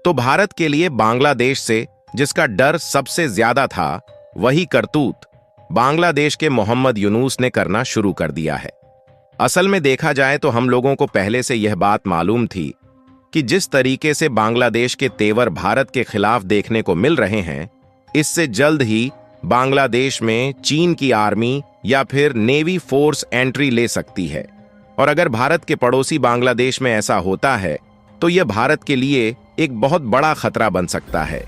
तो भारत के लिए बांग्लादेश से जिसका डर सबसे ज्यादा था, वही करतूत बांग्लादेश के मोहम्मद यूनुस ने करना शुरू कर दिया है। असल में देखा जाए तो हम लोगों को पहले से यह बात मालूम थी कि जिस तरीके से बांग्लादेश के तेवर भारत के खिलाफ देखने को मिल रहे हैं, इससे जल्द ही बांग्लादेश में चीन की आर्मी या फिर नेवी फोर्स एंट्री ले सकती है। और अगर भारत के पड़ोसी बांग्लादेश में ऐसा होता है तो यह भारत के लिए एक बहुत बड़ा खतरा बन सकता है।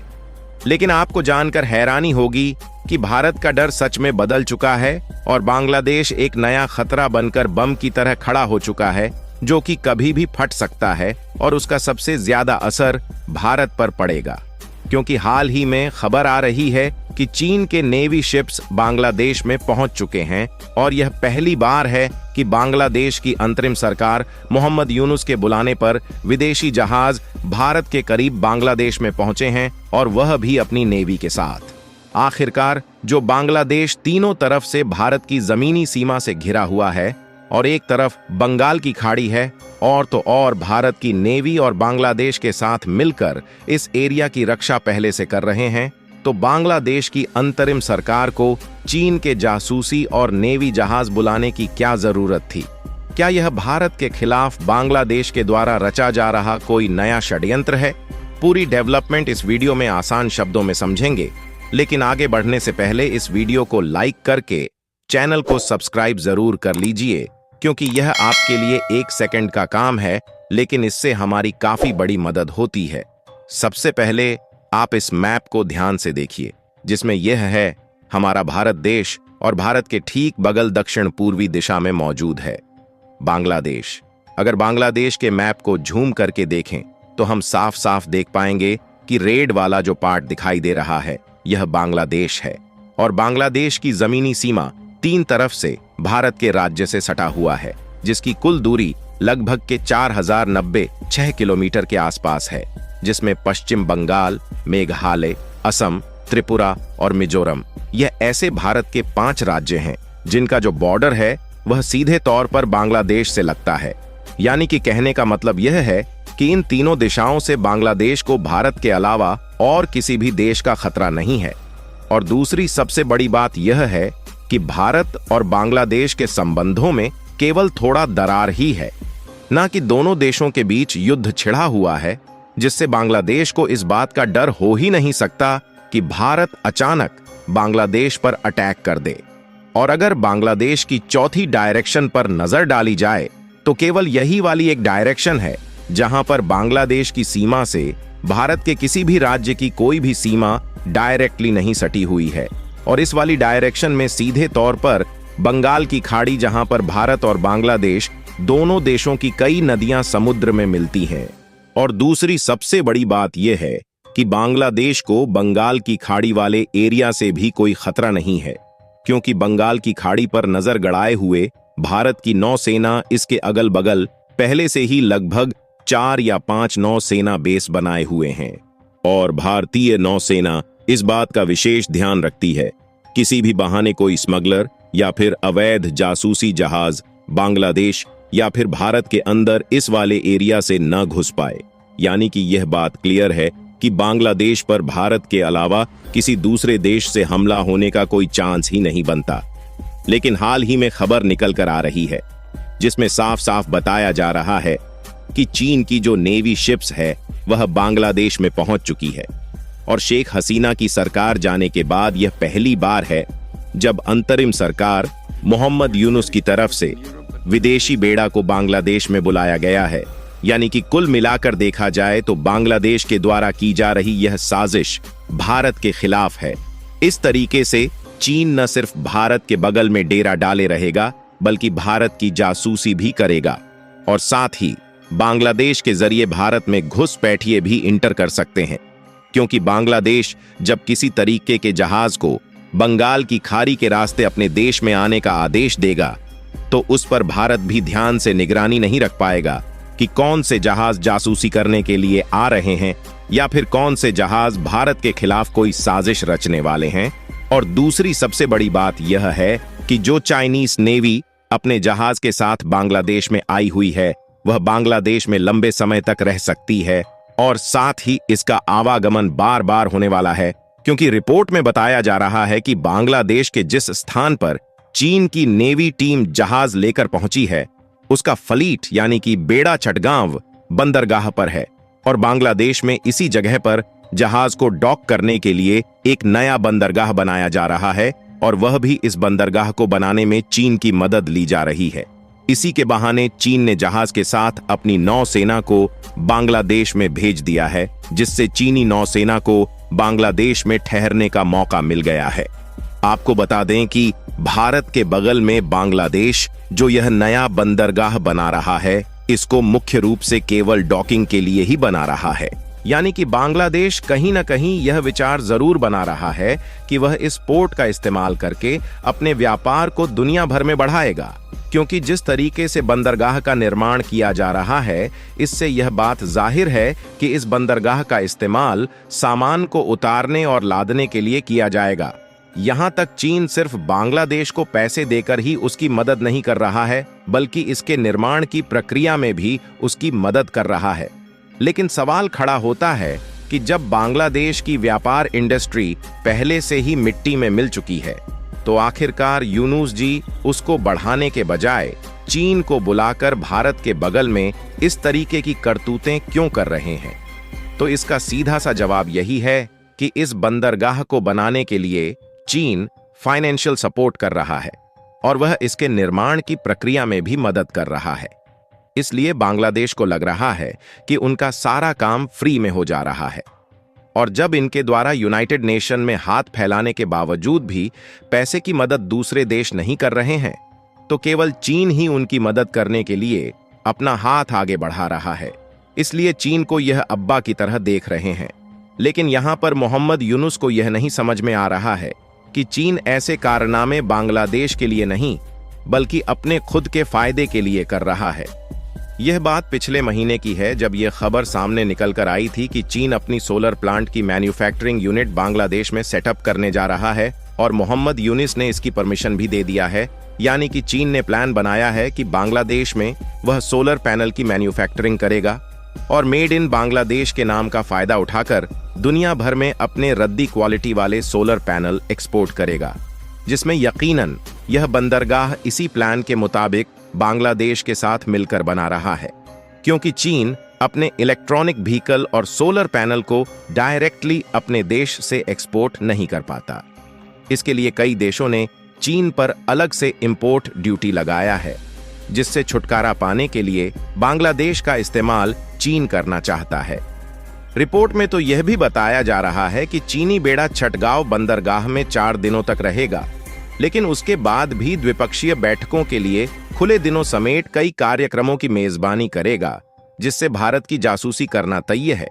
लेकिन आपको जानकर हैरानी होगी कि भारत का डर सच में बदल चुका है और बांग्लादेश एक नया खतरा बनकर बम की तरह खड़ा हो चुका है, जो कि कभी भी फट सकता है और उसका सबसे ज्यादा असर भारत पर पड़ेगा। क्योंकि हाल ही में खबर आ रही है कि चीन के नेवी शिप्स बांग्लादेश में पहुंच चुके हैं और यह पहली बार है कि बांग्लादेश की अंतरिम सरकार मोहम्मद यूनुस के बुलाने पर विदेशी जहाज भारत के करीब बांग्लादेश में पहुंचे हैं, और वह भी अपनी नेवी के साथ। आखिरकार जो बांग्लादेश तीनों तरफ से भारत की जमीनी सीमा से घिरा हुआ है और एक तरफ बंगाल की खाड़ी है, और तो और भारत की नेवी और बांग्लादेश के साथ मिलकर इस एरिया की रक्षा पहले से कर रहे हैं, तो बांग्लादेश की अंतरिम सरकार को चीन के जासूसी और नेवी जहाज बुलाने की क्या जरूरत थी? क्या यह भारत के खिलाफ बांग्लादेश के द्वारा रचा जा रहा कोई नया षड्यंत्र है? पूरी डेवलपमेंट इस वीडियो में आसान शब्दों में समझेंगे, लेकिन आगे बढ़ने से पहले इस वीडियो को लाइक करके चैनल को सब्सक्राइब जरूर कर लीजिए, क्योंकि यह आपके लिए 1 सेकंड का काम है, लेकिन इससे हमारी काफी बड़ी मदद होती है। सबसे पहले आप इस मैप को ध्यान से देखिए, जिसमें यह है हमारा भारत देश और भारत के ठीक बगल दक्षिण पूर्वी दिशा में मौजूद है बांग्लादेश। अगर बांग्लादेश के मैप को झूम करके देखें तो हम साफ साफ देख पाएंगे कि रेड वाला जो पार्ट दिखाई दे रहा है, यह बांग्लादेश है। और बांग्लादेश की जमीनी सीमा 3 तरफ से भारत के राज्य से सटा हुआ है, जिसकी कुल दूरी लगभग के 4096 किलोमीटर के आसपास है, जिसमें पश्चिम बंगाल, मेघालय, असम, त्रिपुरा और मिजोरम, यह ऐसे भारत के 5 राज्य हैं जिनका जो बॉर्डर है वह सीधे तौर पर बांग्लादेश से लगता है। यानी कि कहने का मतलब यह है कि इन तीनों दिशाओं से बांग्लादेश को भारत के अलावा और किसी भी देश का खतरा नहीं है। और दूसरी सबसे बड़ी बात यह है कि भारत और बांग्लादेश के संबंधों में केवल थोड़ा दरार ही है, ना कि दोनों देशों के बीच युद्ध छिड़ा हुआ है, जिससे बांग्लादेश को इस बात का डर हो ही नहीं सकता कि भारत अचानक बांग्लादेश पर अटैक कर दे। और अगर बांग्लादेश की चौथी डायरेक्शन पर नजर डाली जाए तो केवल यही वाली एक डायरेक्शन है जहां पर बांग्लादेश की सीमा से भारत के किसी भी राज्य की कोई भी सीमा डायरेक्टली नहीं सटी हुई है। और इस वाली डायरेक्शन में सीधे तौर पर बंगाल की खाड़ी, जहां पर भारत और बांग्लादेश दोनों देशों की कई नदियां समुद्र में मिलती हैं। और दूसरी सबसे बड़ी बात यह है कि बांग्लादेश को बंगाल की खाड़ी वाले एरिया से भी कोई खतरा नहीं है, क्योंकि बंगाल की खाड़ी पर नजर गड़ाए हुए भारत की नौसेना इसके अगल बगल पहले से ही लगभग 4 या 5 नौसेना बेस बनाए हुए हैं। और भारतीय नौसेना इस बात का विशेष ध्यान रखती है किसी भी बहाने कोई स्मगलर या फिर अवैध जासूसी जहाज बांग्लादेश या फिर भारत के अंदर इस वाले एरिया से न घुस पाए। यानी कि यह बात क्लियर है कि बांग्लादेश पर भारत के अलावा किसी दूसरे देश से हमला होने का कोई चांस ही नहीं बनता। लेकिन हाल ही में खबर निकल कर आ रही है, जिसमें साफ साफ बताया जा रहा है कि चीन की जो नेवी शिप्स है वह बांग्लादेश में पहुंच चुकी है। और शेख हसीना की सरकार जाने के बाद यह पहली बार है जब अंतरिम सरकार मोहम्मद यूनुस की तरफ से विदेशी बेड़ा को बांग्लादेश में बुलाया गया है। यानी कि कुल मिलाकर देखा जाए तो बांग्लादेश के द्वारा की जा रही यह साजिश भारत के खिलाफ है। इस तरीके से चीन न सिर्फ भारत के बगल में डेरा डाले रहेगा, बल्कि भारत की जासूसी भी करेगा, और साथ ही बांग्लादेश के जरिए भारत में घुसपैठिए भी इंटर कर सकते हैं। क्योंकि बांग्लादेश जब किसी तरीके के जहाज को बंगाल की खाड़ी के रास्ते अपने देश में आने का आदेश देगा, तो उस पर भारत भी ध्यान से निगरानी नहीं रख पाएगा कि कौन से जहाज जासूसी करने के लिए आ रहे हैं या फिर कौन से जहाज भारत के खिलाफ कोई साजिश रचने वाले हैं। और दूसरी सबसे बड़ी बात यह है कि जो चाइनीज नेवी अपने जहाज के साथ बांग्लादेश में आई हुई है, वह बांग्लादेश में लंबे समय तक रह सकती है और साथ ही इसका आवागमन बार बार होने वाला है, क्योंकि रिपोर्ट में बताया जा रहा है कि बांग्लादेश के जिस स्थान पर चीन की नेवी टीम जहाज लेकर पहुंची है, उसका फलीट यानी कि बेड़ा चटगांव बंदरगाह पर है, और बांग्लादेश में इसी जगह पर जहाज को डॉक करने के लिए एक नया बंदरगाह बनाया जा रहा है, और वह भी इस बंदरगाह को बनाने में चीन की मदद ली जा रही है। इसी के बहाने चीन ने जहाज के साथ अपनी नौसेना को बांग्लादेश में भेज दिया है, जिससे चीनी नौसेना को बांग्लादेश में ठहरने का मौका मिल गया है। आपको बता दें कि भारत के बगल में बांग्लादेश जो यह नया बंदरगाह बना रहा है, इसको मुख्य रूप से केवल डॉकिंग के लिए ही बना रहा है। यानी कि बांग्लादेश कहीं न कहीं यह विचार जरूर बना रहा है कि वह इस पोर्ट का इस्तेमाल करके अपने व्यापार को दुनिया भर में बढ़ाएगा, क्योंकि जिस तरीके से बंदरगाह का निर्माण किया जा रहा है, इससे यह बात जाहिर है कि इस बंदरगाह का इस्तेमाल सामान को उतारने और लादने के लिए किया जाएगा। यहां तक चीन सिर्फ बांग्लादेश को पैसे देकर ही उसकी मदद नहीं कर रहा है, बल्कि इसके निर्माण की प्रक्रिया में भी उसकी मदद कर रहा है। लेकिन सवाल खड़ा होता है कि जब बांग्लादेश की व्यापार इंडस्ट्री पहले से ही मिट्टी में मिल चुकी है, तो आखिरकार यूनुस जी उसको बढ़ाने के बजाय चीन को बुलाकर भारत के बगल में इस तरीके की करतूतें क्यों कर रहे हैं? तो इसका सीधा सा जवाब यही है कि इस बंदरगाह को बनाने के लिए चीन फाइनेंशियल सपोर्ट कर रहा है, और वह इसके निर्माण की प्रक्रिया में भी मदद कर रहा है। इसलिए बांग्लादेश को लग रहा है कि उनका सारा काम फ्री में हो जा रहा है, और जब इनके द्वारा यूनाइटेड नेशन में हाथ फैलाने के बावजूद भी पैसे की मदद दूसरे देश नहीं कर रहे हैं, तो केवल चीन ही उनकी मदद करने के लिए अपना हाथ आगे बढ़ा रहा है। इसलिए चीन को यह अब्बा की तरह देख रहे हैं। लेकिन यहां पर मोहम्मद यूनुस को यह नहीं समझ में आ रहा है कि चीन ऐसे कारनामे बांग्लादेश के लिए नहीं, बल्कि अपने खुद के फायदे के लिए कर रहा है। यह बात पिछले महीने की है, जब यह खबर सामने निकल कर आई थी कि चीन अपनी सोलर प्लांट की मैन्युफैक्चरिंग यूनिट बांग्लादेश में सेटअप करने जा रहा है, और मोहम्मद यूनुस ने इसकी परमिशन भी दे दिया है। यानी कि चीन ने प्लान बनाया है कि बांग्लादेश में वह सोलर पैनल की मैन्युफैक्चरिंग करेगा, और मेड इन बांग्लादेश के नाम का फायदा उठाकर दुनिया भर में अपने रद्दी क्वालिटी वाले सोलर पैनल एक्सपोर्ट करेगा, जिसमें यकीनन यह बंदरगाह इसी प्लान के मुताबिक बांग्लादेश के साथ मिलकर बना रहा है, क्योंकि चीन अपने इलेक्ट्रॉनिक व्हीकल और सोलर पैनल को डायरेक्टली अपने देश से एक्सपोर्ट नहीं कर पाता। इसके लिए कई देशों ने चीन पर अलग से इंपोर्ट ड्यूटी लगाया है, जिससे छुटकारा पाने के लिए बांग्लादेश का इस्तेमाल चीन करना चाहता है। रिपोर्ट में तो यह भी बताया जा रहा है कि चीनी बेड़ा चटगांव बंदरगाह में 4 दिनों तक रहेगा, लेकिन उसके बाद भी द्विपक्षीय बैठकों के लिए खुले दिनों समेत कई कार्यक्रमों की मेजबानी करेगा, जिससे भारत की जासूसी करना तय है।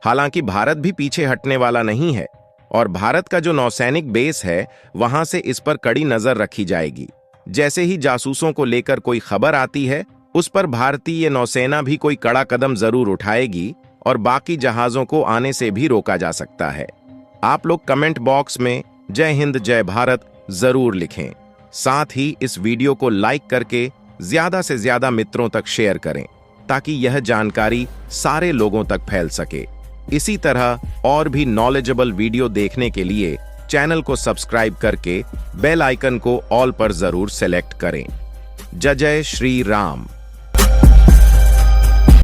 हालांकि भारत भी पीछे हटने वाला नहीं है, और भारत का जो नौसैनिक बेस है, वहां से इस पर कड़ी नजर रखी जाएगी। जैसे ही जासूसों को लेकर कोई खबर आती है, उस पर भारतीय नौसेना भी कोई कड़ा कदम जरूर उठाएगी, और बाकी जहाजों को आने से भी रोका जा सकता है। आप लोग कमेंट बॉक्स में जय हिंद जय भारत जरूर लिखें। साथ ही इस वीडियो को लाइक करके ज्यादा से ज्यादा मित्रों तक शेयर करें, ताकि यह जानकारी सारे लोगों तक फैल सके। इसी तरह और भी नॉलेजेबल वीडियो देखने के लिए चैनल को सब्सक्राइब करके बेल आइकन को ऑल पर जरूर सेलेक्ट करें। जय जय श्री राम।